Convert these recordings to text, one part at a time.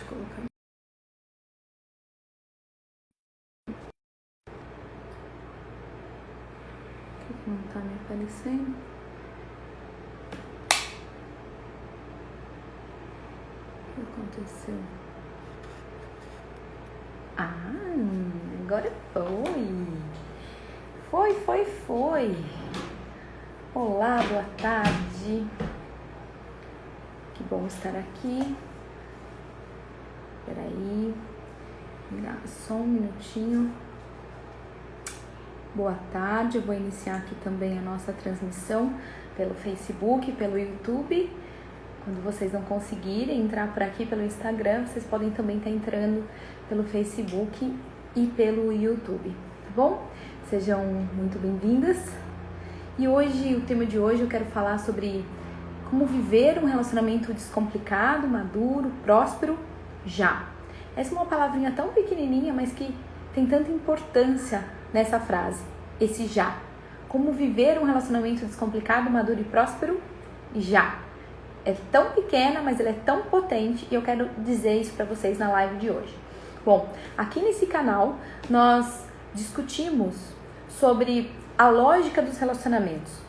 Deixa eu colocar. O que não tá me aparecendo? O que aconteceu? Agora foi. Olá, boa tarde. Que bom estar aqui. Peraí, me dá só um minutinho. Boa tarde, eu vou iniciar aqui também a nossa transmissão pelo Facebook, pelo YouTube. Quando vocês não conseguirem entrar por aqui pelo Instagram, vocês podem também estar entrando pelo Facebook e pelo YouTube, tá bom? Sejam muito bem-vindas. E hoje, o tema de hoje, eu quero falar sobre como viver um relacionamento descomplicado, maduro, próspero, já. Essa é uma palavrinha tão pequenininha, mas que tem tanta importância nessa frase, esse já. Como viver um relacionamento descomplicado, maduro e próspero, já. É tão pequena, mas ela é tão potente e eu quero dizer isso para vocês na live de hoje. Bom, aqui nesse canal nós discutimos sobre a lógica dos relacionamentos.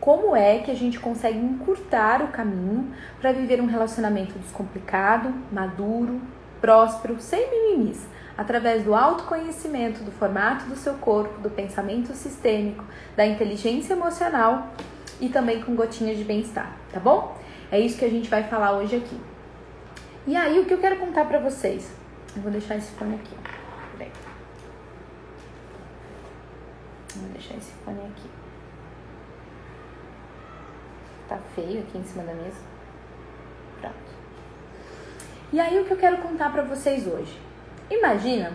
Como é que a gente consegue encurtar o caminho para viver um relacionamento descomplicado, maduro, próspero, sem mimimis, através do autoconhecimento, do formato do seu corpo, do pensamento sistêmico, da inteligência emocional e também com gotinhas de bem-estar, tá bom? É isso que a gente vai falar hoje aqui. E aí, o que eu quero contar pra vocês? Eu vou deixar esse fone aqui, ó. Peraí. Vou deixar esse fone aqui. Tá feio aqui em cima da mesa. Pronto. E aí, o que eu quero contar pra vocês hoje? Imagina,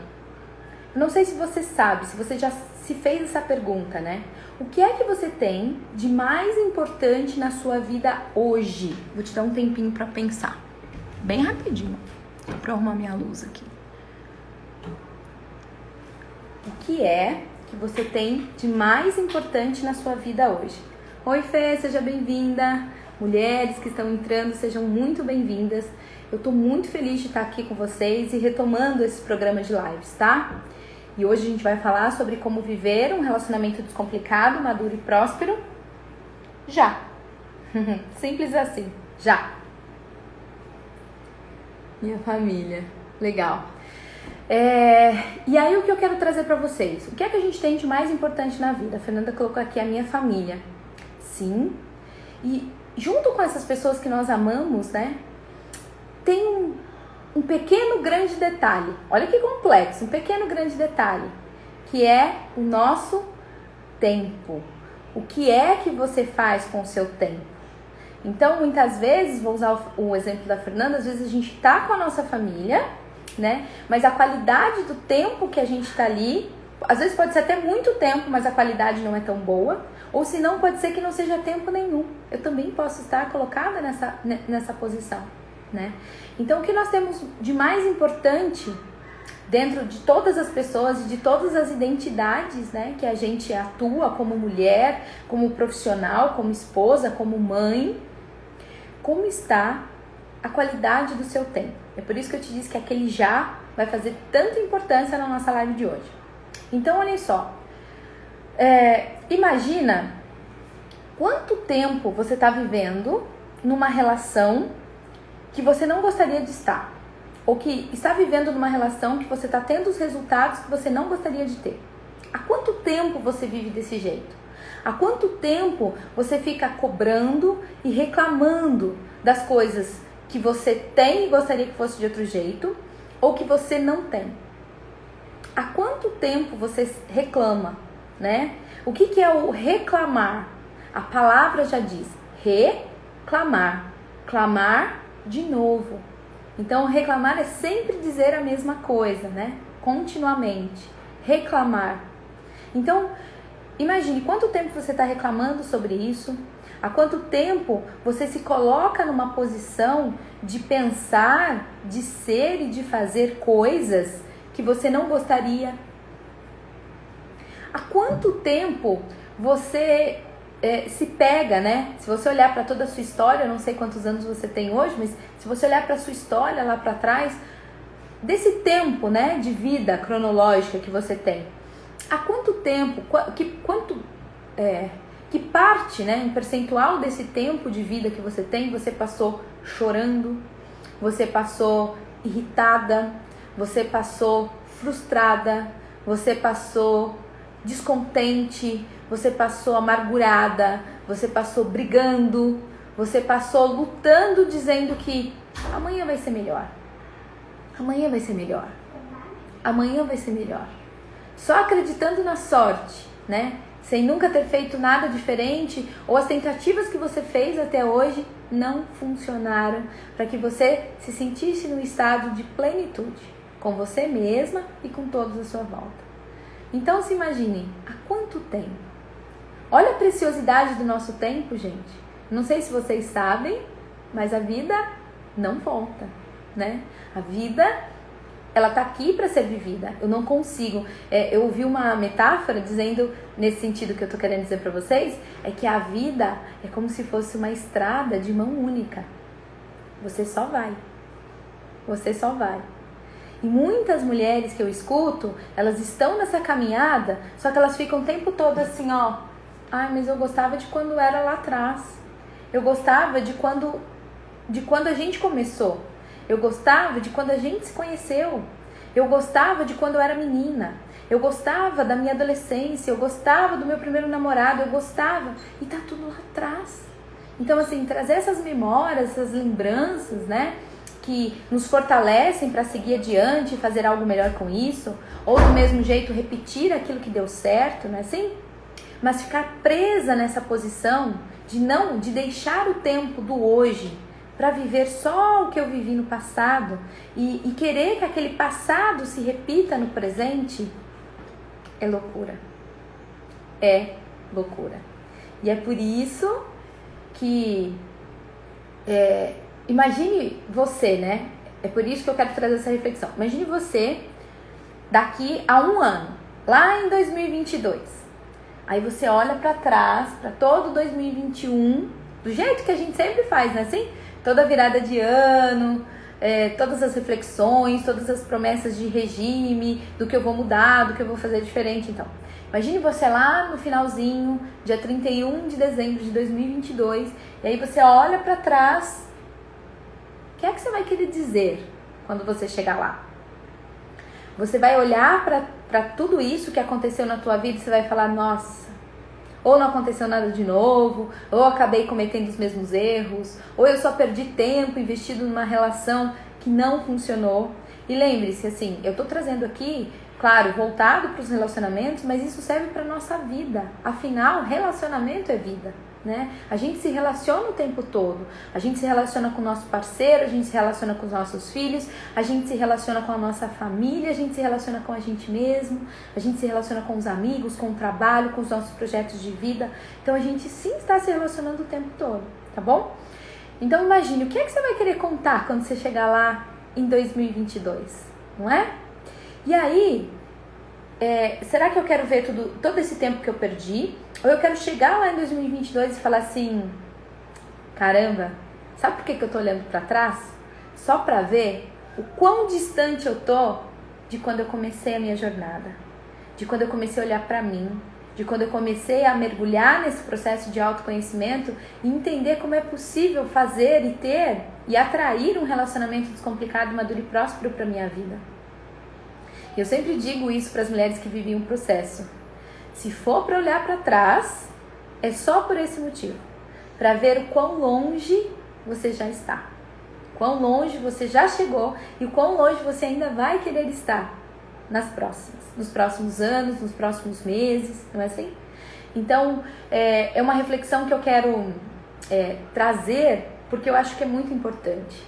não sei se você sabe, se você já se fez essa pergunta, né? O que é que você tem de mais importante na sua vida hoje? Vou te dar um tempinho pra pensar. Bem rapidinho. Só pra arrumar minha luz aqui. O que é que você tem de mais importante na sua vida hoje? Oi, Fê, seja bem-vinda. Mulheres que estão entrando, sejam muito bem-vindas. Eu tô muito feliz de estar aqui com vocês e retomando esse programa de lives, tá? E hoje a gente vai falar sobre como viver um relacionamento descomplicado, maduro e próspero, já. Simples assim, já. Minha família, legal. E aí o que eu quero trazer pra vocês? O que é que a gente tem de mais importante na vida? A Fernanda colocou aqui a minha família. Sim. E junto com essas pessoas que nós amamos, né? Tem um pequeno grande detalhe, olha que complexo, um pequeno grande detalhe, que é o nosso tempo. O que é que você faz com o seu tempo? Então, muitas vezes, vou usar o exemplo da Fernanda, às vezes a gente tá com a nossa família, né? Mas a qualidade do tempo que a gente tá ali, às vezes pode ser até muito tempo, mas a qualidade não é tão boa, ou se não, pode ser que não seja tempo nenhum. Eu também posso estar colocada nessa posição, né? Então, o que nós temos de mais importante dentro de todas as pessoas e de todas as identidades, né, que a gente atua como mulher, como profissional, como esposa, como mãe, como está a qualidade do seu tempo? É por isso que eu te disse que aquele já vai fazer tanta importância na nossa live de hoje. Então, olhem só. Imagina quanto tempo você está vivendo numa relação que você não gostaria de estar, ou que está vivendo numa relação que você está tendo os resultados que você não gostaria de ter. Há quanto tempo você vive desse jeito? Há quanto tempo você fica cobrando e reclamando das coisas que você tem e gostaria que fosse de outro jeito, ou que você não tem? Há quanto tempo você reclama, né? O que é o reclamar? A palavra já diz reclamar, clamar de novo. Então, reclamar é sempre dizer a mesma coisa, né? Continuamente. Reclamar. Então, imagine quanto tempo você está reclamando sobre isso. Há quanto tempo você se coloca numa posição de pensar, de ser e de fazer coisas que você não gostaria. Há quanto tempo você se pega, né? Se você olhar para toda a sua história, eu não sei quantos anos você tem hoje, mas se você olhar para a sua história lá para trás, desse tempo, né, de vida cronológica que você tem, há quanto tempo, que parte, né, em percentual desse tempo de vida que você tem, você passou chorando, você passou irritada, você passou frustrada, você passou descontente, você passou amargurada, você passou brigando, você passou lutando, dizendo que amanhã vai ser melhor, amanhã vai ser melhor, amanhã vai ser melhor, só acreditando na sorte, né? Sem nunca ter feito nada diferente, ou as tentativas que você fez até hoje não funcionaram para que você se sentisse num estado de plenitude com você mesma e com todos à sua volta. Então se imagine, há quanto tempo? Olha a preciosidade do nosso tempo, gente. Não sei se vocês sabem, mas a vida não volta, né? A vida, ela tá aqui para ser vivida. Eu não consigo. Eu ouvi uma metáfora dizendo, nesse sentido que eu tô querendo dizer para vocês, é que a vida é como se fosse uma estrada de mão única. Você só vai. Você só vai. E muitas mulheres que eu escuto, elas estão nessa caminhada, só que elas ficam o tempo todo assim, ó. Ai, mas eu gostava de quando era lá atrás. Eu gostava de quando a gente começou. Eu gostava de quando a gente se conheceu. Eu gostava de quando eu era menina. Eu gostava da minha adolescência. Eu gostava do meu primeiro namorado. Eu gostava. E tá tudo lá atrás. Então, assim, trazer essas memórias, essas lembranças, né? Que nos fortalecem para seguir adiante e fazer algo melhor com isso. Ou do mesmo jeito repetir aquilo que deu certo, né? Assim, mas ficar presa nessa posição de deixar o tempo do hoje para viver só o que eu vivi no passado e querer que aquele passado se repita no presente, é loucura. É loucura. E é por isso que imagine você, né? É por isso que eu quero trazer essa reflexão. Imagine você daqui a um ano, lá em 2022. Aí você olha para trás, para todo 2021, do jeito que a gente sempre faz, né? Assim, toda virada de ano, todas as reflexões, todas as promessas de regime, do que eu vou mudar, do que eu vou fazer diferente. Então, imagine você lá no finalzinho, dia 31 de dezembro de 2022, e aí você olha para trás, o que é que você vai querer dizer quando você chegar lá? Você vai olhar para tudo isso que aconteceu na tua vida e você vai falar, nossa, ou não aconteceu nada de novo, ou acabei cometendo os mesmos erros, ou eu só perdi tempo investido numa relação que não funcionou. E lembre-se, assim, eu tô trazendo aqui, claro, voltado para os relacionamentos, mas isso serve para nossa vida. Afinal, relacionamento é vida, né? A gente se relaciona o tempo todo. A gente se relaciona com o nosso parceiro, a gente se relaciona com os nossos filhos, a gente se relaciona com a nossa família, a gente se relaciona com a gente mesmo, a gente se relaciona com os amigos, com o trabalho, com os nossos projetos de vida. Então a gente sim está se relacionando o tempo todo, tá bom? Então imagine, o que é que você vai querer contar quando você chegar lá em 2022, não é? E aí, será que eu quero ver todo esse tempo que eu perdi? Ou eu quero chegar lá em 2022 e falar assim, caramba, sabe por que eu tô olhando pra trás? Só pra ver o quão distante eu tô de quando eu comecei a minha jornada, de quando eu comecei a olhar pra mim, de quando eu comecei a mergulhar nesse processo de autoconhecimento e entender como é possível fazer e ter e atrair um relacionamento descomplicado, maduro e próspero pra minha vida. Eu sempre digo isso para as mulheres que vivem um processo. Se for para olhar para trás, é só por esse motivo. Para ver o quão longe você já está. Quão longe você já chegou e o quão longe você ainda vai querer estar nos próximos anos, nos próximos meses, não é assim? Então, é uma reflexão que eu quero trazer porque eu acho que é muito importante.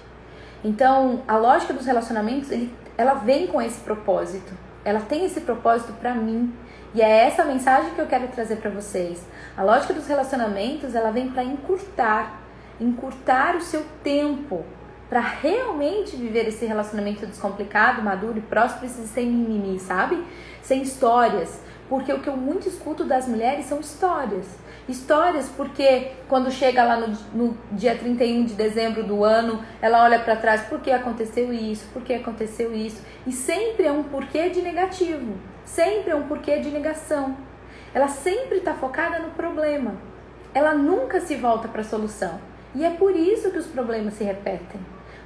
Então, a lógica dos relacionamentos, ela vem com esse propósito. Ela tem esse propósito para mim. E é essa mensagem que eu quero trazer para vocês. A lógica dos relacionamentos, ela vem para encurtar o seu tempo, para realmente viver esse relacionamento descomplicado, maduro e próspero, sem mimimi, sabe? Sem histórias. Porque o que eu muito escuto das mulheres são histórias. Histórias porque quando chega lá no dia 31 de dezembro do ano, ela olha para trás, por que aconteceu isso, por que aconteceu isso. E sempre é um porquê de negativo, sempre é um porquê de negação. Ela sempre está focada no problema, ela nunca se volta para a solução. E é por isso que os problemas se repetem,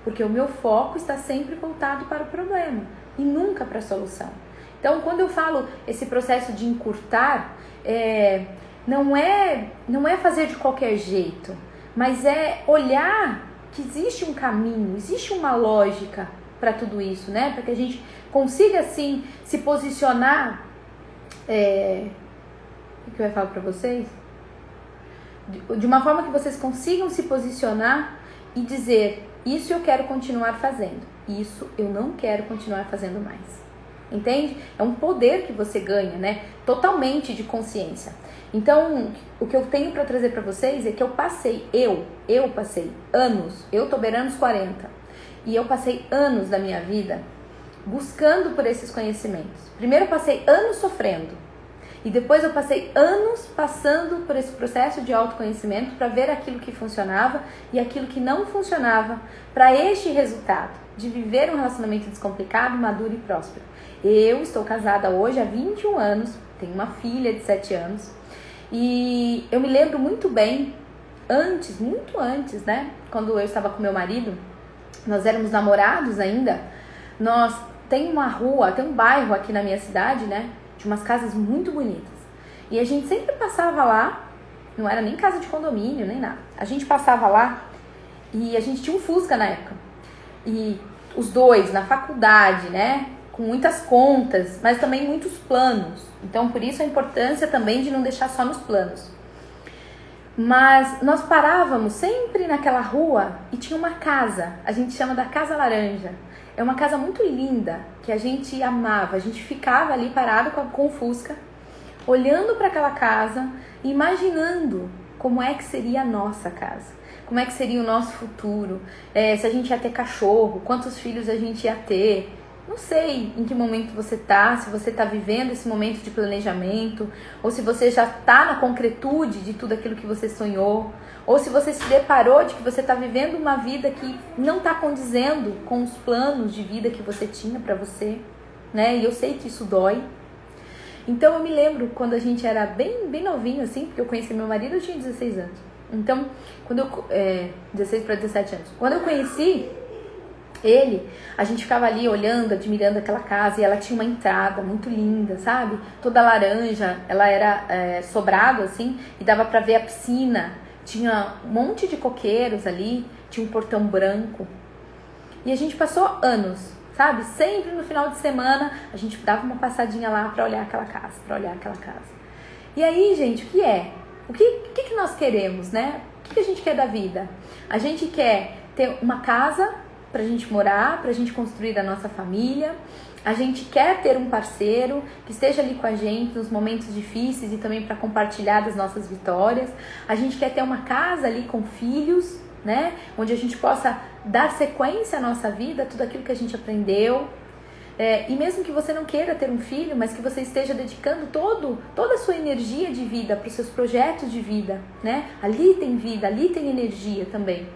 porque o meu foco está sempre voltado para o problema e nunca para a solução. Então, quando eu falo esse processo de encurtar, não é fazer de qualquer jeito, mas é olhar que existe um caminho, existe uma lógica para tudo isso, né? Para que a gente consiga, assim, se posicionar. O que eu ia falar para vocês? De uma forma que vocês consigam se posicionar e dizer: isso eu quero continuar fazendo, isso eu não quero continuar fazendo mais. Entende? É um poder que você ganha, né? Totalmente de consciência. Então, o que eu tenho para trazer para vocês é que eu passei anos, eu tô beirando os 40, e eu passei anos da minha vida buscando por esses conhecimentos. Primeiro eu passei anos sofrendo, e depois eu passei anos passando por esse processo de autoconhecimento para ver aquilo que funcionava e aquilo que não funcionava para este resultado, de viver um relacionamento descomplicado, maduro e próspero. Eu estou casada hoje há 21 anos, tenho uma filha de 7 anos, e eu me lembro muito bem, muito antes, né? Quando eu estava com meu marido, nós éramos namorados ainda, tem um bairro aqui na minha cidade, né? De umas casas muito bonitas. E a gente sempre passava lá, não era nem casa de condomínio, nem nada. A gente passava lá e a gente tinha um Fusca na época. E os dois na faculdade, né? Com muitas contas, mas também muitos planos. Então, por isso a importância também de não deixar só nos planos. Mas nós parávamos sempre naquela rua e tinha uma casa, a gente chama da Casa Laranja. É uma casa muito linda, que a gente amava. A gente ficava ali parado com o Fusca, olhando para aquela casa, imaginando como é que seria a nossa casa, como é que seria o nosso futuro, se a gente ia ter cachorro, quantos filhos a gente ia ter. Não sei em que momento você tá, se você tá vivendo esse momento de planejamento, ou se você já tá na concretude de tudo aquilo que você sonhou, ou se você se deparou de que você tá vivendo uma vida que não tá condizendo com os planos de vida que você tinha pra você, né? E eu sei que isso dói. Então eu me lembro quando a gente era bem novinho, assim, porque eu conheci meu marido, eu tinha 16 anos. Então, 16 para 17 anos. Quando eu conheci ele, a gente ficava ali olhando, admirando aquela casa, e ela tinha uma entrada muito linda, sabe? Toda laranja, ela era sobrado assim, e dava pra ver a piscina, tinha um monte de coqueiros ali, tinha um portão branco. E a gente passou anos, sabe? Sempre no final de semana, a gente dava uma passadinha lá pra olhar aquela casa, E aí, gente, o que nós queremos, né? O que a gente quer da vida? A gente quer ter uma casa pra gente morar, pra gente construir a nossa família. A gente quer ter um parceiro que esteja ali com a gente nos momentos difíceis e também para compartilhar das nossas vitórias. A gente quer ter uma casa ali com filhos, né? Onde a gente possa dar sequência à nossa vida, tudo aquilo que a gente aprendeu. E mesmo que você não queira ter um filho, mas que você esteja dedicando toda a sua energia de vida para os seus projetos de vida, né? Ali tem vida, ali tem energia também.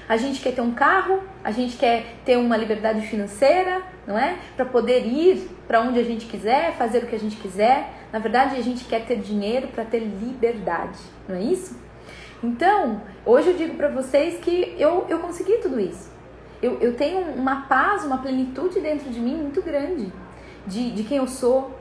A gente quer ter um carro, a gente quer ter uma liberdade financeira, não é? Para poder ir para onde a gente quiser, fazer o que a gente quiser. Na verdade, a gente quer ter dinheiro para ter liberdade, não é isso? Então, hoje eu digo para vocês que eu consegui tudo isso. Eu tenho uma paz, uma plenitude dentro de mim muito grande, de quem eu sou,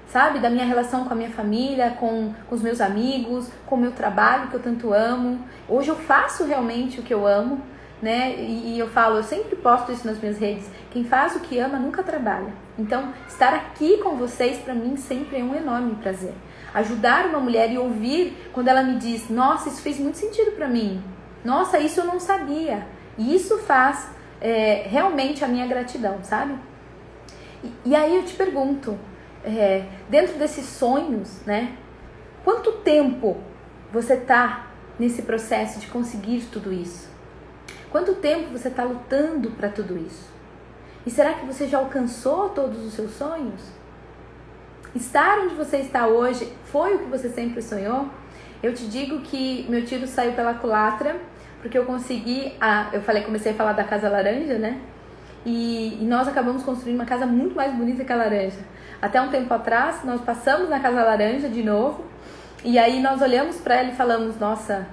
sabe? Da minha relação com a minha família, com os meus amigos, com o meu trabalho que eu tanto amo. Hoje eu faço realmente o que eu amo, né? E eu sempre posto isso nas minhas redes: quem faz o que ama nunca trabalha. Então, estar aqui com vocês para mim sempre é um enorme prazer. Ajudar uma mulher e ouvir quando ela me diz: nossa, isso fez muito sentido para mim, nossa, isso eu não sabia. E isso faz realmente a minha gratidão, sabe? E aí eu te pergunto, dentro desses sonhos, né? Quanto tempo você tá nesse processo de conseguir tudo isso? Quanto tempo você está lutando para tudo isso? E será que você já alcançou todos os seus sonhos? Estar onde você está hoje foi o que você sempre sonhou? Eu te digo que meu tiro saiu pela culatra, porque eu consegui, comecei a falar da Casa Laranja, né? E nós acabamos construindo uma casa muito mais bonita que a laranja. Até um tempo atrás, nós passamos na Casa Laranja de novo, e aí nós olhamos para ela e falamos, nossa,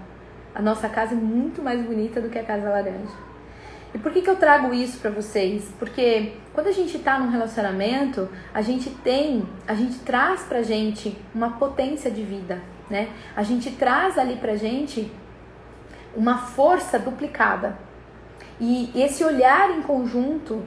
a nossa casa é muito mais bonita do que a Casa Laranja. E por que eu trago isso para vocês? Porque quando a gente tá num relacionamento, a gente traz pra gente uma potência de vida, né? A gente traz ali pra gente uma força duplicada. E esse olhar em conjunto,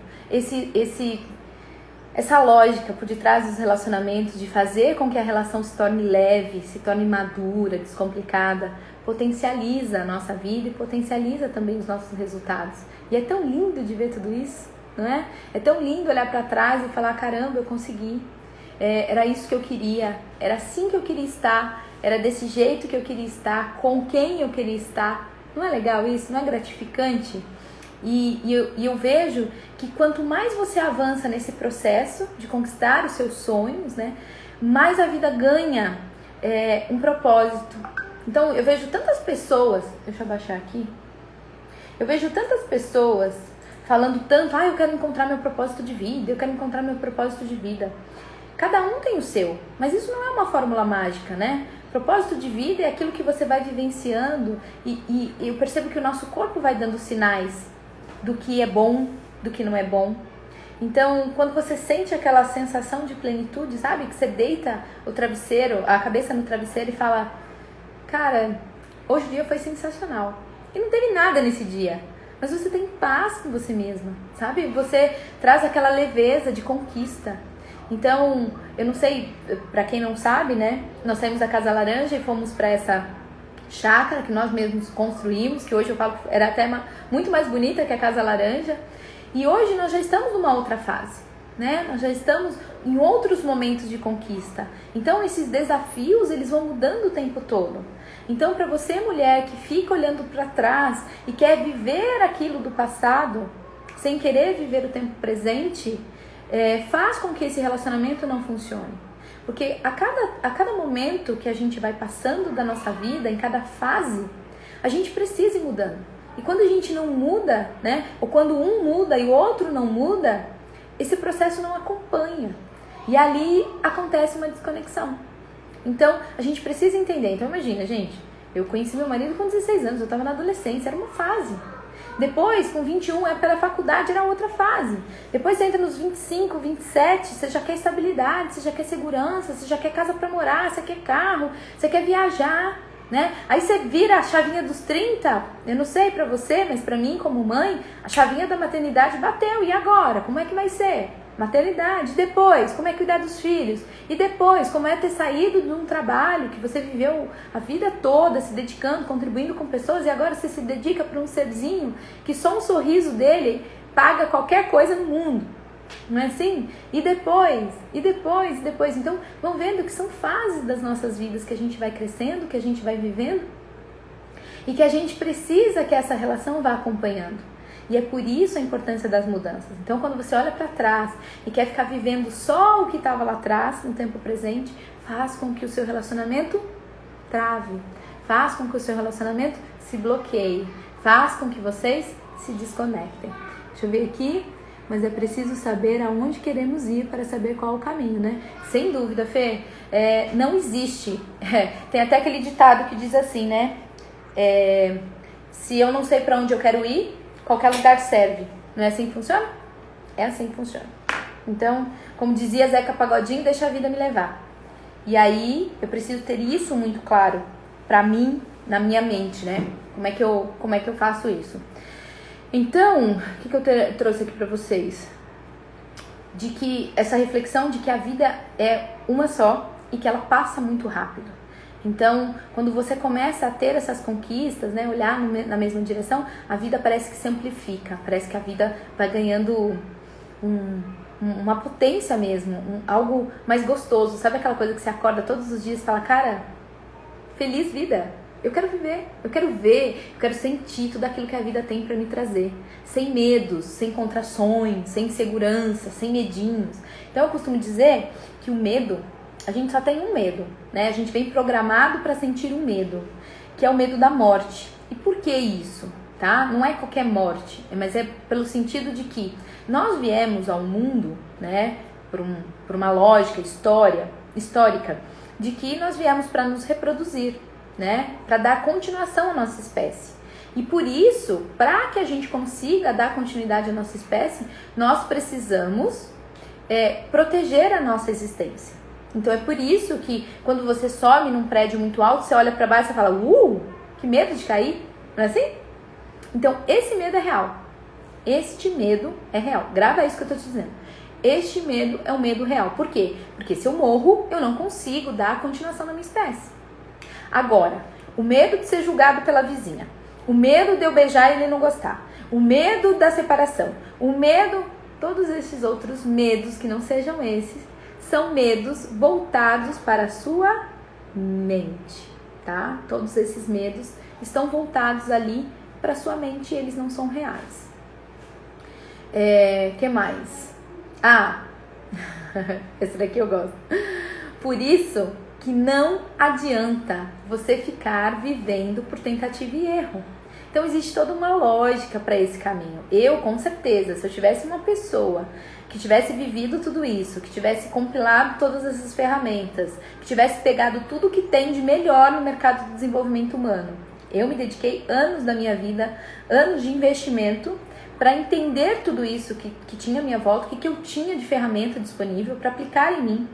essa lógica por detrás dos relacionamentos, de fazer com que a relação se torne leve, se torne madura, descomplicada, potencializa a nossa vida e potencializa também os nossos resultados. E é tão lindo de ver tudo isso, não é? É tão lindo olhar para trás e falar, caramba, eu consegui. Era isso que eu queria, era assim que eu queria estar, era desse jeito que eu queria estar, com quem eu queria estar. Não é legal isso? Não é gratificante? E eu vejo que quanto mais você avança nesse processo de conquistar os seus sonhos, né, mais a vida ganha um propósito. Então eu vejo tantas pessoas, deixa eu abaixar aqui, eu vejo tantas pessoas falando tanto, eu quero encontrar meu propósito de vida, eu quero encontrar meu propósito de vida. Cada um tem o seu, mas isso não é uma fórmula mágica, né? Propósito de vida é aquilo que você vai vivenciando e eu percebo que o nosso corpo vai dando sinais do que é bom, do que não é bom. Então, quando você sente aquela sensação de plenitude, sabe? Que você deita o travesseiro, a cabeça no travesseiro e fala, cara, hoje o dia foi sensacional. E não teve nada nesse dia, mas você tem paz com você mesma, sabe? Você traz aquela leveza de conquista. Então, eu não sei, pra quem não sabe, né? Nós saímos da Casa Laranja e fomos pra essa chácara que nós mesmos construímos, que hoje eu falo era até muito mais bonita que a Casa Laranja. E hoje nós já estamos numa outra fase, né? Nós já estamos em outros momentos de conquista. Então, esses desafios, eles vão mudando o tempo todo. Então, para você, mulher, que fica olhando para trás e quer viver aquilo do passado, sem querer viver o tempo presente, faz com que esse relacionamento não funcione. Porque a cada momento que a gente vai passando da nossa vida, em cada fase, a gente precisa ir mudando. E quando a gente não muda, né? Ou quando um muda e o outro não muda, esse processo não acompanha. E ali acontece uma desconexão. Então, a gente precisa entender. Então, imagina, gente, eu conheci meu marido com 16 anos, eu estava na adolescência, era uma fase. Depois, com 21, pela faculdade, era outra fase. Depois você entra nos 25, 27, você já quer estabilidade, você já quer segurança, você já quer casa pra morar, você quer carro, você quer viajar, né? Aí você vira a chavinha dos 30, eu não sei pra você, mas pra mim, como mãe, a chavinha da maternidade bateu. E agora? Como é que vai ser? Maternidade. Depois, como é cuidar dos filhos? E depois, como é ter saído de um trabalho que você viveu a vida toda se dedicando, contribuindo com pessoas, e agora você se dedica para um serzinho que só um sorriso dele paga qualquer coisa no mundo. Não é assim? E depois. Então, vão vendo que são fases das nossas vidas que a gente vai crescendo, que a gente vai vivendo e que a gente precisa que essa relação vá acompanhando. E é por isso a importância das mudanças. Então, quando você olha para trás e quer ficar vivendo só o que estava lá atrás, no tempo presente, faz com que o seu relacionamento trave. Faz com que o seu relacionamento se bloqueie. Faz com que vocês se desconectem. Deixa eu ver aqui. Mas é preciso saber aonde queremos ir para saber qual o caminho, né? Sem dúvida, Fê. Não existe. Tem até aquele ditado que diz assim, né? Se eu não sei para onde eu quero ir, qualquer lugar serve. Não é assim que funciona? É assim que funciona. Então, como dizia Zeca Pagodinho, deixa a vida me levar. E aí, eu preciso ter isso muito claro pra mim, na minha mente, né? Como é que eu faço isso? Então, o que eu trouxe aqui pra vocês? De que essa reflexão de que a vida é uma só e que ela passa muito rápido. Então, quando você começa a ter essas conquistas, né, olhar na mesma direção, a vida parece que se amplifica, parece que a vida vai ganhando uma potência mesmo, algo mais gostoso. Sabe aquela coisa que você acorda todos os dias e fala, cara, feliz vida, eu quero viver, eu quero ver, eu quero sentir tudo aquilo que a vida tem para me trazer, sem medos, sem contrações, sem insegurança, sem medinhos. Então eu costumo dizer que o medo a gente só tem um medo, né? A gente vem programado para sentir um medo, que é o medo da morte. E por que isso? Tá? Não é qualquer morte, mas é pelo sentido de que nós viemos ao mundo, né, por uma lógica histórica, de que nós viemos para nos reproduzir, né, para dar continuação à nossa espécie. E por isso, para que a gente consiga dar continuidade à nossa espécie, nós precisamos proteger a nossa existência. Então é por isso que quando você sobe num prédio muito alto, você olha para baixo e fala, que medo de cair, não é assim? Então esse medo é real. Este medo é real. Grava isso que eu tô te dizendo. Este medo é um medo real. Por quê? Porque se eu morro, eu não consigo dar a continuação da minha espécie. Agora, o medo de ser julgado pela vizinha, o medo de eu beijar e ele não gostar, o medo da separação, o medo, todos esses outros medos que não sejam esses, são medos voltados para a sua mente, tá? Todos esses medos estão voltados ali para a sua mente e eles não são reais. Que mais? Esse daqui eu gosto. Por isso que não adianta você ficar vivendo por tentativa e erro. Então existe toda uma lógica para esse caminho. Eu, com certeza, se eu tivesse uma pessoa que tivesse vivido tudo isso, que tivesse compilado todas essas ferramentas, que tivesse pegado tudo que tem de melhor no mercado do desenvolvimento humano, eu me dediquei anos da minha vida, anos de investimento, para entender tudo isso que tinha à minha volta, que eu tinha de ferramenta disponível para aplicar em mim.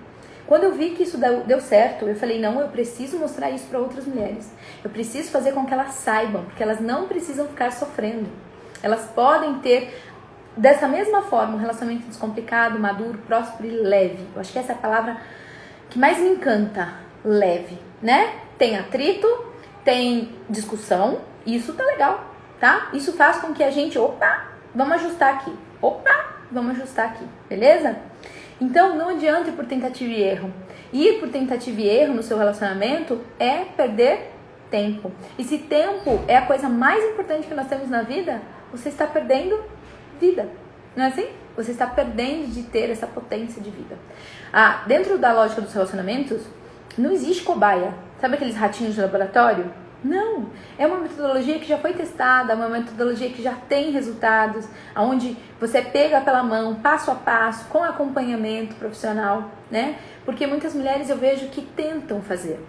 Quando eu vi que isso deu certo, eu falei, não, eu preciso mostrar isso para outras mulheres. Eu preciso fazer com que elas saibam, porque elas não precisam ficar sofrendo. Elas podem ter, dessa mesma forma, um relacionamento descomplicado, maduro, próspero e leve. Eu acho que essa é a palavra que mais me encanta, leve, né? Tem atrito, tem discussão, isso tá legal, tá? Isso faz com que a gente, vamos ajustar aqui, beleza? Então, não adianta ir por tentativa e erro. Ir por tentativa e erro no seu relacionamento é perder tempo. E se tempo é a coisa mais importante que nós temos na vida, você está perdendo vida. Não é assim? Você está perdendo de ter essa potência de vida. Dentro da lógica dos relacionamentos, não existe cobaia. Sabe aqueles ratinhos de laboratório? Não, é uma metodologia que já foi testada, uma metodologia que já tem resultados, onde você pega pela mão, passo a passo, com acompanhamento profissional, né? Porque muitas mulheres eu vejo que tentam fazer.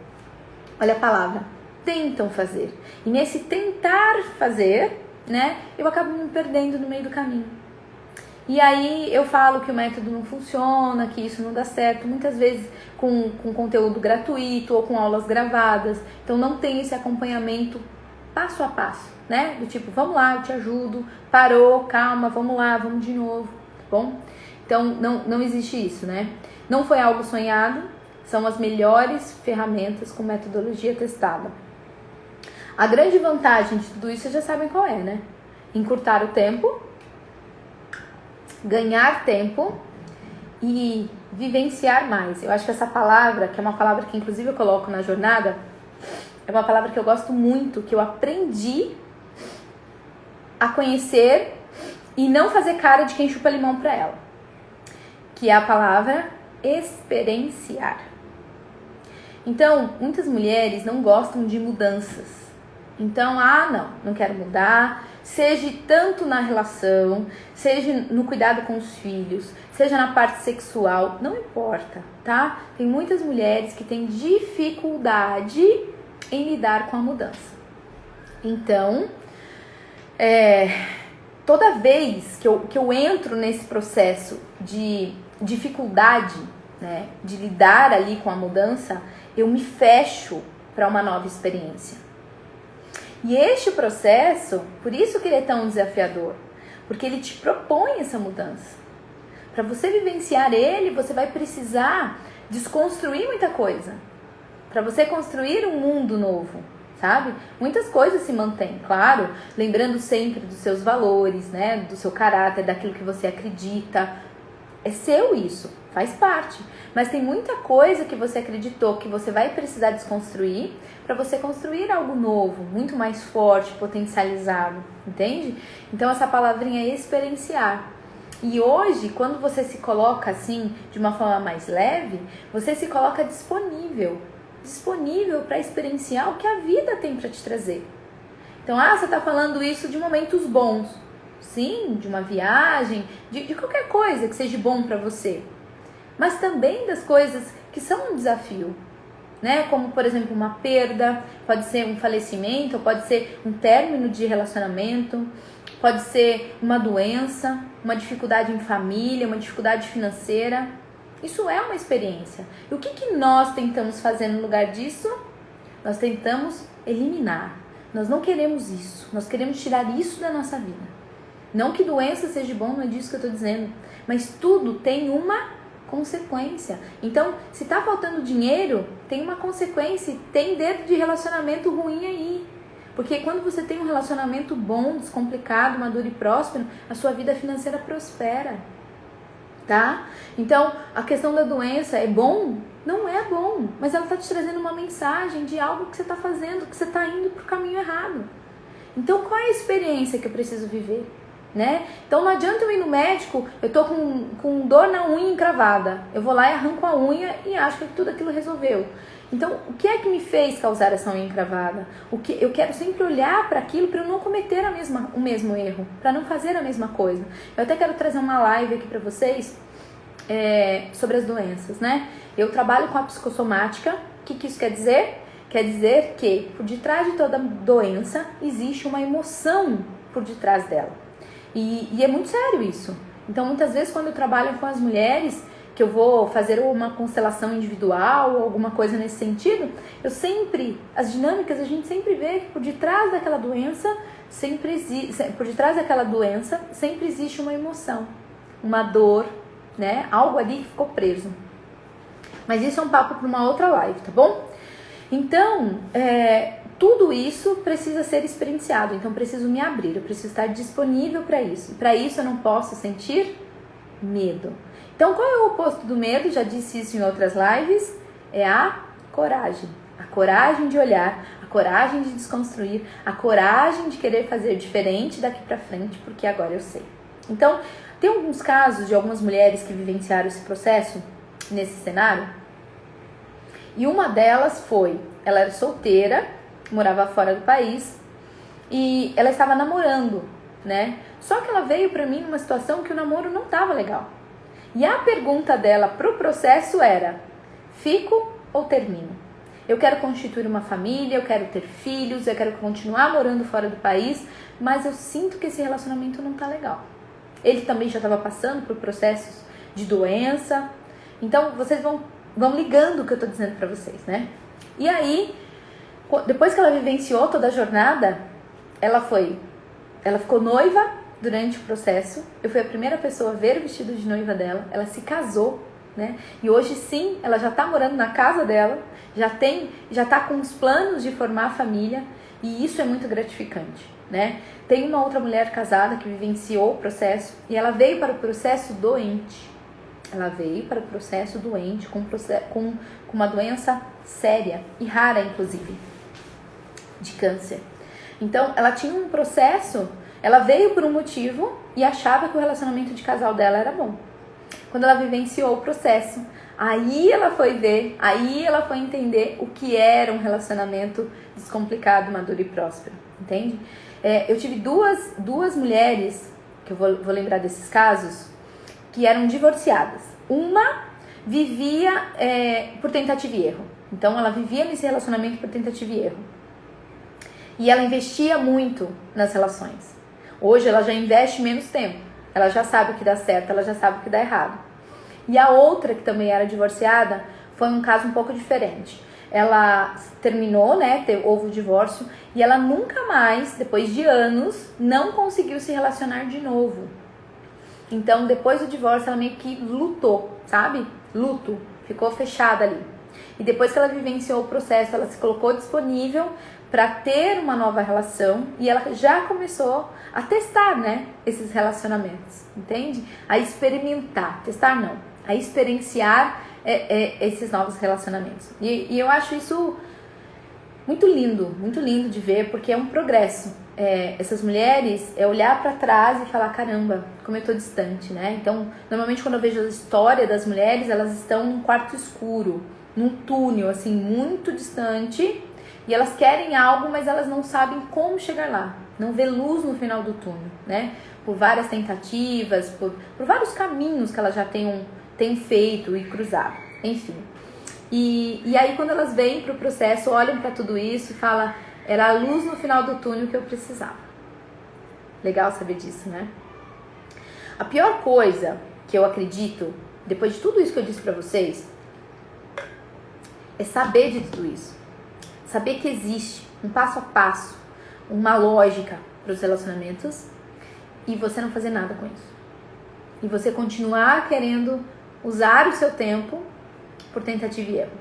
Olha a palavra, tentam fazer. E nesse tentar fazer, né, eu acabo me perdendo no meio do caminho. E aí eu falo que o método não funciona, que isso não dá certo, muitas vezes com conteúdo gratuito ou com aulas gravadas. Então não tem esse acompanhamento passo a passo, né? Do tipo, vamos lá, eu te ajudo, parou, calma, vamos lá, vamos de novo, tá bom? Então não existe isso, né? Não foi algo sonhado, são as melhores ferramentas com metodologia testada. A grande vantagem de tudo isso, vocês já sabem qual é, né? Encurtar o tempo, ganhar tempo e vivenciar mais. Eu acho que essa palavra, que é uma palavra que inclusive eu coloco na jornada, é uma palavra que eu gosto muito, que eu aprendi a conhecer e não fazer cara de quem chupa limão pra ela. Que é a palavra experienciar. Então, muitas mulheres não gostam de mudanças. Então, não quero mudar, seja tanto na relação, seja no cuidado com os filhos, seja na parte sexual, não importa, tá? Tem muitas mulheres que têm dificuldade em lidar com a mudança. Então, toda vez que eu entro nesse processo de dificuldade, né, de lidar ali com a mudança, eu me fecho para uma nova experiência. E este processo, por isso que ele é tão desafiador, porque ele te propõe essa mudança. Para você vivenciar ele, você vai precisar desconstruir muita coisa. Para você construir um mundo novo, sabe? Muitas coisas se mantêm, claro, lembrando sempre dos seus valores, né? Do seu caráter, daquilo que você acredita. É seu isso, faz parte. Mas tem muita coisa que você acreditou que você vai precisar desconstruir para você construir algo novo, muito mais forte, potencializado, entende? Então essa palavrinha é experienciar. E hoje, quando você se coloca assim, de uma forma mais leve, você se coloca disponível para experienciar o que a vida tem para te trazer. Então, você está falando isso de momentos bons. Sim, de uma viagem, de qualquer coisa que seja bom para você. Mas também das coisas que são um desafio, né? Como, por exemplo, uma perda, pode ser um falecimento, pode ser um término de relacionamento, pode ser uma doença, uma dificuldade em família, uma dificuldade financeira. Isso é uma experiência. E o que nós tentamos fazer no lugar disso? Nós tentamos eliminar. Nós não queremos isso. Nós queremos tirar isso da nossa vida. Não que doença seja bom, não é disso que eu estou dizendo. Mas tudo tem uma consequência. Então, se está faltando dinheiro, tem uma consequência. Tem dedo de relacionamento ruim aí. Porque quando você tem um relacionamento bom, descomplicado, maduro e próspero, a sua vida financeira prospera. Tá? Então, a questão da doença é bom? Não é bom. Mas ela está te trazendo uma mensagem de algo que você está fazendo, que você está indo para o caminho errado. Então, qual é a experiência que eu preciso viver? Né? Então não adianta eu ir no médico, eu tô com dor na unha encravada, eu vou lá e arranco a unha e acho que tudo aquilo resolveu. Então o que é que me fez causar essa unha encravada? Eu quero sempre olhar para aquilo para eu não cometer o mesmo erro, para não fazer a mesma coisa. Eu até quero trazer uma live aqui para vocês sobre as doenças, né? Eu trabalho com a psicossomática. O que isso quer dizer? Quer dizer que por detrás de toda doença existe uma emoção por detrás dela. E é muito sério isso. Então, muitas vezes, quando eu trabalho com as mulheres, que eu vou fazer uma constelação individual ou alguma coisa nesse sentido, as dinâmicas, a gente sempre vê que por detrás daquela doença sempre existe uma emoção, uma dor, né? Algo ali que ficou preso. Mas isso é um papo para uma outra live, tá bom? Então, tudo isso precisa ser experienciado, então preciso me abrir, eu preciso estar disponível para isso. E para isso eu não posso sentir medo. Então qual é o oposto do medo? Já disse isso em outras lives, é a coragem. A coragem de olhar, a coragem de desconstruir, a coragem de querer fazer diferente daqui para frente, porque agora eu sei. Então, tem alguns casos de algumas mulheres que vivenciaram esse processo nesse cenário, e uma delas ela era solteira, morava fora do país e ela estava namorando, né? Só que ela veio pra mim numa situação que o namoro não estava legal. E a pergunta dela pro processo era: fico ou termino? Eu quero constituir uma família, eu quero ter filhos, eu quero continuar morando fora do país, mas eu sinto que esse relacionamento não tá legal. Ele também já estava passando por processos de doença. Então vocês vão ligando o que eu tô dizendo pra vocês, né? E aí, depois que ela vivenciou toda a jornada, ela ficou noiva durante o processo. Eu fui a primeira pessoa a ver o vestido de noiva dela. Ela se casou, né? E hoje sim, ela já tá morando na casa dela, já tá com os planos de formar a família, e isso é muito gratificante, né? Tem uma outra mulher casada que vivenciou o processo e ela veio para o processo doente. Ela veio para o processo doente, com uma doença séria e rara, inclusive, de câncer. Então, ela tinha um processo, ela veio por um motivo e achava que o relacionamento de casal dela era bom. Quando ela vivenciou o processo, aí ela foi ver, aí ela foi entender o que era um relacionamento descomplicado, maduro e próspero, entende? Eu tive duas mulheres, que eu vou lembrar desses casos, que eram divorciadas. Uma vivia por tentativa e erro. Então, ela vivia nesse relacionamento por tentativa e erro. E ela investia muito nas relações. Hoje, ela já investe menos tempo. Ela já sabe o que dá certo, ela já sabe o que dá errado. E a outra, que também era divorciada, foi um caso um pouco diferente. Ela terminou, né, houve o divórcio, e ela nunca mais, depois de anos, não conseguiu se relacionar de novo. Então, depois do divórcio, ela meio que lutou, sabe? Luto, ficou fechada ali. E depois que ela vivenciou o processo, ela se colocou disponível para ter uma nova relação e ela já começou a testar, né, esses relacionamentos, entende? A experimentar, testar não, a experienciar esses novos relacionamentos. E eu acho isso muito lindo de ver, porque é um progresso, essas mulheres é olhar para trás e falar, caramba, como eu tô distante, né? Então, normalmente quando eu vejo a história das mulheres, elas estão num quarto escuro, num túnel, assim, muito distante, e elas querem algo, mas elas não sabem como chegar lá, não vê luz no final do túnel, né? Por várias tentativas, por vários caminhos que elas já têm feito e cruzado, enfim. E aí quando elas vêm pro processo, olham para tudo isso e falam, era a luz no final do túnel que eu precisava. Legal saber disso, né? A pior coisa que eu acredito, depois de tudo isso que eu disse pra vocês, é saber de tudo isso. Saber que existe um passo a passo, uma lógica para os relacionamentos e você não fazer nada com isso. E você continuar querendo usar o seu tempo por tentativa e erro,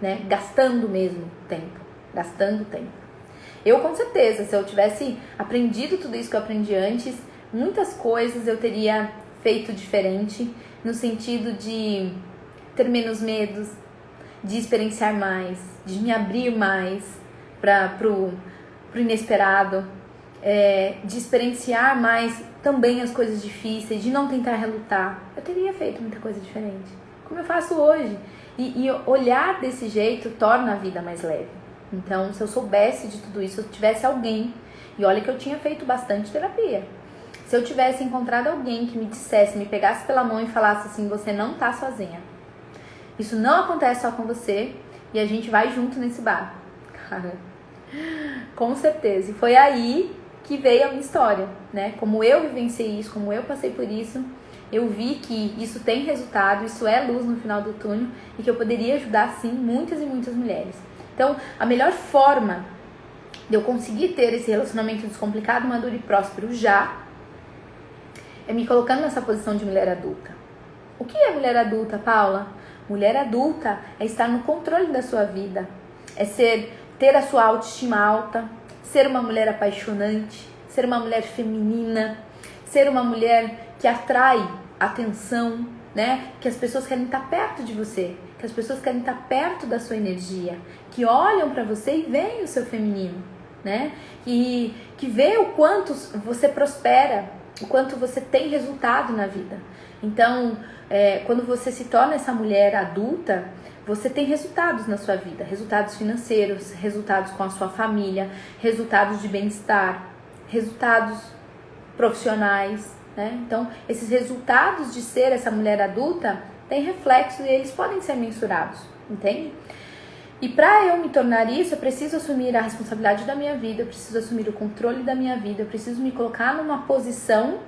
né? Gastando mesmo tempo, gastando tempo. Eu, com certeza, se eu tivesse aprendido tudo isso que eu aprendi antes, muitas coisas eu teria feito diferente, no sentido de ter menos medos, de experienciar mais, de me abrir mais pro inesperado, de experienciar mais também as coisas difíceis, de não tentar relutar. Eu teria feito muita coisa diferente, como eu faço hoje. E olhar desse jeito torna a vida mais leve. Então, se eu soubesse de tudo isso, se eu tivesse alguém, e olha que eu tinha feito bastante terapia, se eu tivesse encontrado alguém que me dissesse, me pegasse pela mão e falasse assim, você não tá sozinha. Isso não acontece só com você e a gente vai junto nesse barco. Cara, com certeza. E foi aí que veio a minha história, né? Como eu vivenciei isso, como eu passei por isso, eu vi que isso tem resultado, isso é luz no final do túnel e que eu poderia ajudar, sim, muitas e muitas mulheres. Então, a melhor forma de eu conseguir ter esse relacionamento descomplicado, maduro e próspero já é me colocando nessa posição de mulher adulta. O que é mulher adulta, Paula? Mulher adulta é estar no controle da sua vida, é ter a sua autoestima alta, ser uma mulher apaixonante, ser uma mulher feminina, ser uma mulher que atrai atenção, né? Que as pessoas querem estar perto de você, que as pessoas querem estar perto da sua energia, que olham para você e veem o seu feminino, né? Que vê o quanto você prospera, o quanto você tem resultado na vida. Então, quando você se torna essa mulher adulta, você tem resultados na sua vida, resultados financeiros, resultados com a sua família, resultados de bem-estar, resultados profissionais, né? Então, esses resultados de ser essa mulher adulta têm reflexos e eles podem ser mensurados, entende? E para eu me tornar isso, eu preciso assumir a responsabilidade da minha vida, eu preciso assumir o controle da minha vida, eu preciso me colocar numa posição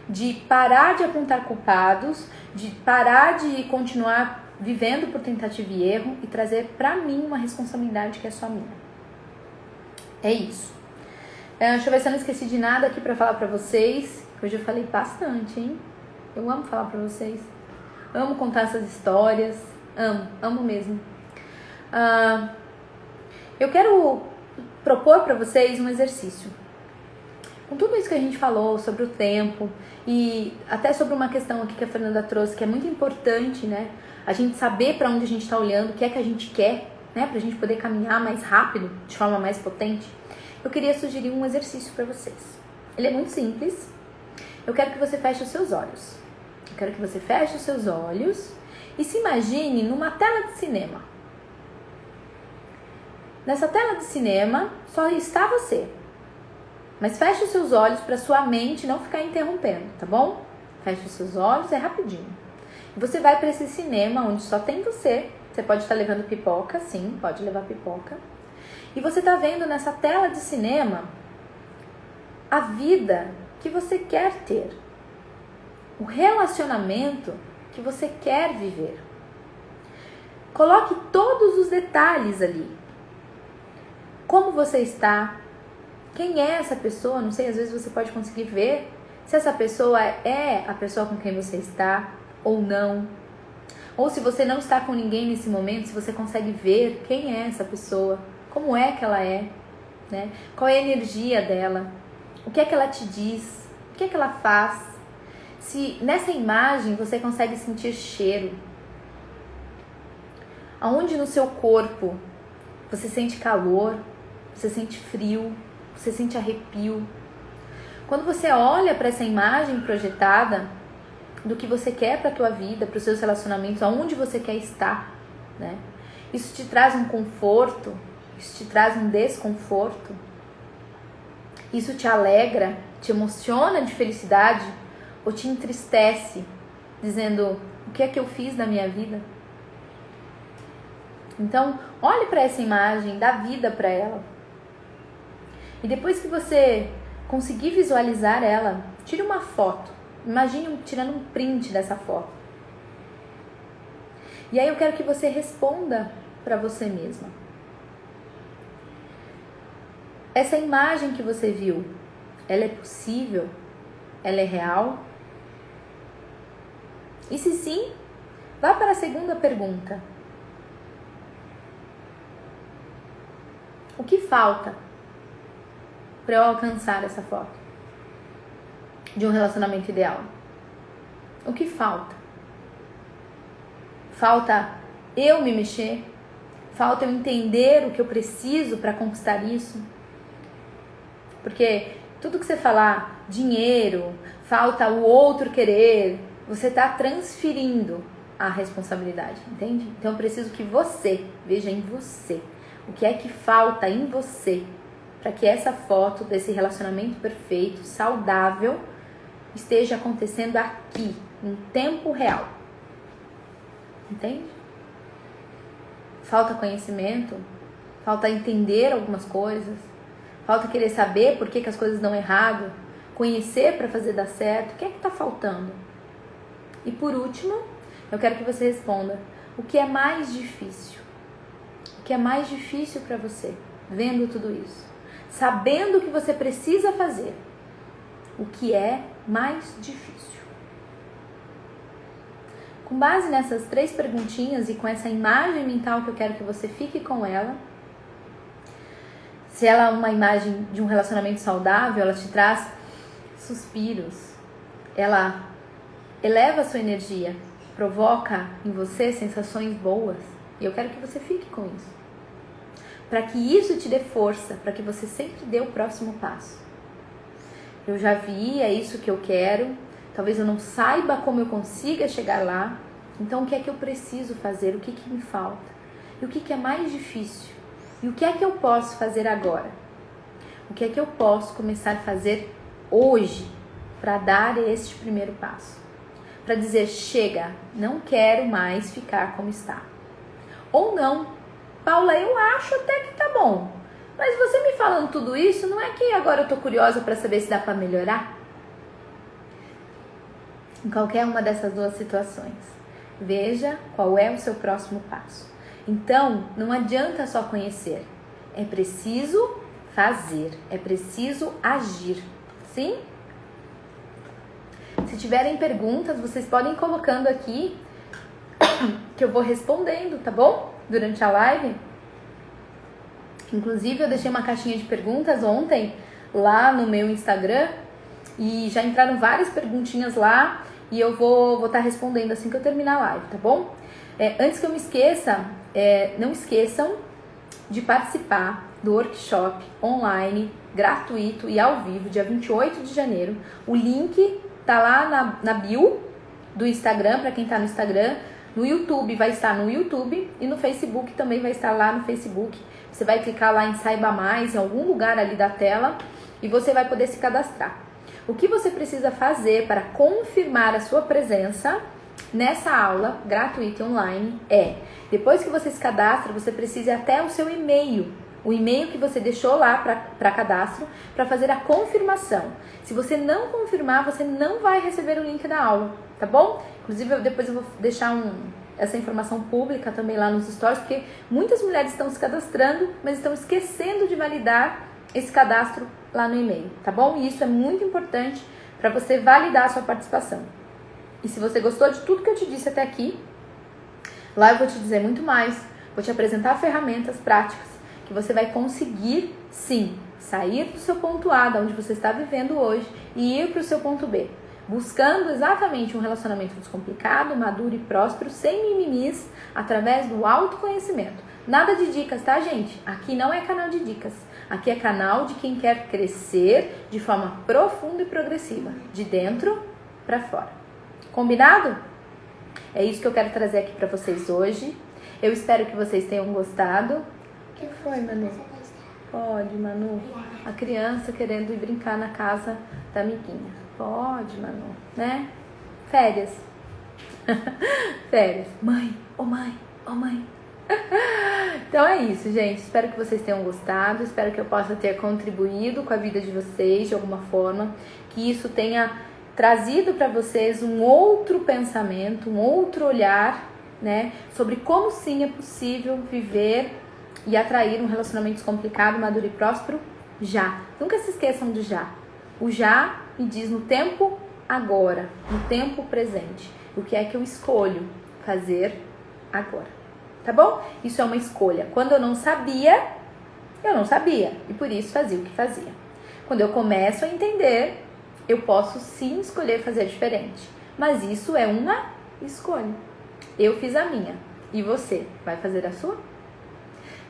de parar de apontar culpados, de parar de continuar vivendo por tentativa e erro e trazer para mim uma responsabilidade que é só minha. É isso. Deixa eu ver se eu não esqueci de nada aqui para falar para vocês. Hoje eu falei bastante, hein? Eu amo falar para vocês. Amo contar essas histórias. Amo mesmo. Eu quero propor para vocês um exercício. Com tudo isso que a gente falou sobre o tempo e até sobre uma questão aqui que a Fernanda trouxe, que é muito importante, né? A gente saber para onde a gente está olhando, o que é que a gente quer, né? Para a gente poder caminhar mais rápido, de forma mais potente. Eu queria sugerir um exercício para vocês. Ele é muito simples. Eu quero que você feche os seus olhos. Eu quero que você feche os seus olhos e se imagine numa tela de cinema. Nessa tela de cinema só está você. Mas feche os seus olhos para sua mente não ficar interrompendo, tá bom? Feche os seus olhos, é rapidinho. Você vai para esse cinema onde só tem você. Você pode estar levando pipoca, sim, pode levar pipoca. E você está vendo nessa tela de cinema a vida que você quer ter. O relacionamento que você quer viver. Coloque todos os detalhes ali. Como você está? Quem é essa pessoa? Não sei, às vezes você pode conseguir ver se essa pessoa é a pessoa com quem você está ou não. Ou se você não está com ninguém nesse momento, se você consegue ver quem é essa pessoa, como é que ela é, né? Qual é a energia dela, o que é que ela te diz, o que é que ela faz. Se nessa imagem você consegue sentir cheiro, aonde no seu corpo você sente calor, você sente frio, você sente arrepio. Quando você olha para essa imagem projetada do que você quer para a tua vida, para os seus relacionamentos, aonde você quer estar, né? Isso te traz um conforto, isso te traz um desconforto, isso te alegra, te emociona de felicidade ou te entristece, dizendo, o que é que eu fiz na minha vida? Então, olhe para essa imagem, dá vida para ela. E depois que você conseguir visualizar ela, tire uma foto. Imagine tirando um print dessa foto. E aí eu quero que você responda para você mesma. Essa imagem que você viu, ela é possível? Ela é real? E se sim, vá para a segunda pergunta. O que falta para eu alcançar essa foto de um relacionamento ideal? O que falta? Falta eu me mexer? Falta eu entender o que eu preciso para conquistar isso? Porque tudo que você falar, dinheiro, falta o outro querer, você está transferindo a responsabilidade, entende? Então eu preciso que você veja em você o que é que falta em você para que essa foto desse relacionamento perfeito, saudável, esteja acontecendo aqui, em tempo real. Entende? Falta conhecimento, falta entender algumas coisas, falta querer saber por que as coisas dão errado, conhecer para fazer dar certo. O que é que está faltando? E por último, eu quero que você responda, o que é mais difícil? O que é mais difícil para você, vendo tudo isso? Sabendo o que você precisa fazer, o que é mais difícil? Com base nessas 3 perguntinhas e com essa imagem mental que eu quero que você fique com ela, se ela é uma imagem de um relacionamento saudável, ela te traz suspiros, ela eleva a sua energia, provoca em você sensações boas, e eu quero que você fique com isso. Para que isso te dê força, para que você sempre dê o próximo passo. Eu já vi, é isso que eu quero, talvez eu não saiba como eu consiga chegar lá, então o que é que eu preciso fazer, o que que me falta, e o que que é mais difícil, e o que é que eu posso fazer agora, o que é que eu posso começar a fazer hoje, para dar este primeiro passo, para dizer, chega, não quero mais ficar como está, ou não, Paula, eu acho até que tá bom, mas você me falando tudo isso, não é que agora eu tô curiosa para saber se dá para melhorar? Em qualquer uma dessas 2 situações, veja qual é o seu próximo passo. Então, não adianta só conhecer, é preciso fazer, é preciso agir, sim? Se tiverem perguntas, vocês podem ir colocando aqui, que eu vou respondendo, tá bom? Durante a live. Inclusive, eu deixei uma caixinha de perguntas ontem lá no meu Instagram e já entraram várias perguntinhas lá e eu vou estar respondendo assim que eu terminar a live, tá bom? Antes que eu me esqueça, não esqueçam de participar do workshop online, gratuito e ao vivo, dia 28 de janeiro. O link tá lá na bio do Instagram, para quem tá no Instagram. No YouTube vai estar no YouTube e no Facebook também vai estar lá no Facebook. Você vai clicar lá em Saiba Mais, em algum lugar ali da tela, e você vai poder se cadastrar. O que você precisa fazer para confirmar a sua presença nessa aula gratuita e online depois que você se cadastra, você precisa ir até o seu e-mail, o e-mail que você deixou lá para cadastro, para fazer a confirmação. Se você não confirmar, você não vai receber o link da aula, tá bom? Inclusive, depois eu vou deixar essa informação pública também lá nos stories, porque muitas mulheres estão se cadastrando, mas estão esquecendo de validar esse cadastro lá no e-mail, tá bom? E isso é muito importante para você validar a sua participação. E se você gostou de tudo que eu te disse até aqui, lá eu vou te dizer muito mais, vou te apresentar ferramentas práticas que você vai conseguir, sim, sair do seu ponto A, da onde você está vivendo hoje, e ir para o seu ponto B, buscando exatamente um relacionamento descomplicado, maduro e próspero, sem mimimis, através do autoconhecimento. Nada de dicas, tá, gente? Aqui não é canal de dicas. Aqui é canal de quem quer crescer de forma profunda e progressiva, de dentro para fora. Combinado? É isso que eu quero trazer aqui para vocês hoje. Eu espero que vocês tenham gostado. O que foi, Manu? Pode, Manu. A criança querendo ir brincar na casa da amiguinha. Pode, Manu, né? Férias. Férias. Mãe, ô mãe, ô mãe. Então é isso, gente. Espero que vocês tenham gostado. Espero que eu possa ter contribuído com a vida de vocês de alguma forma. Que isso tenha trazido para vocês um outro pensamento, um outro olhar, né? Sobre como sim é possível viver e atrair um relacionamento descomplicado, maduro e próspero já. Nunca se esqueçam do já. O já me diz no tempo agora, no tempo presente. O que é que eu escolho fazer agora? Tá bom? Isso é uma escolha. Quando eu não sabia. E por isso fazia o que fazia. Quando eu começo a entender, eu posso sim escolher fazer diferente. Mas isso é uma escolha. Eu fiz a minha. E você vai fazer a sua?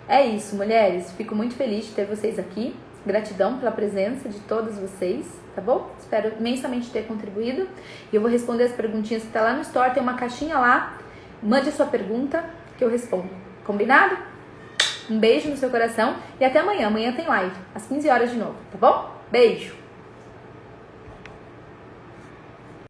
É isso, mulheres. Fico muito feliz de ter vocês aqui. Gratidão pela presença de todas vocês, tá bom? Espero imensamente ter contribuído. E eu vou responder as perguntinhas que tá lá no Store. Tem uma caixinha lá. Mande a sua pergunta que eu respondo. Combinado? Um beijo no seu coração e até amanhã. Amanhã tem live, às 15 horas de novo, tá bom? Beijo!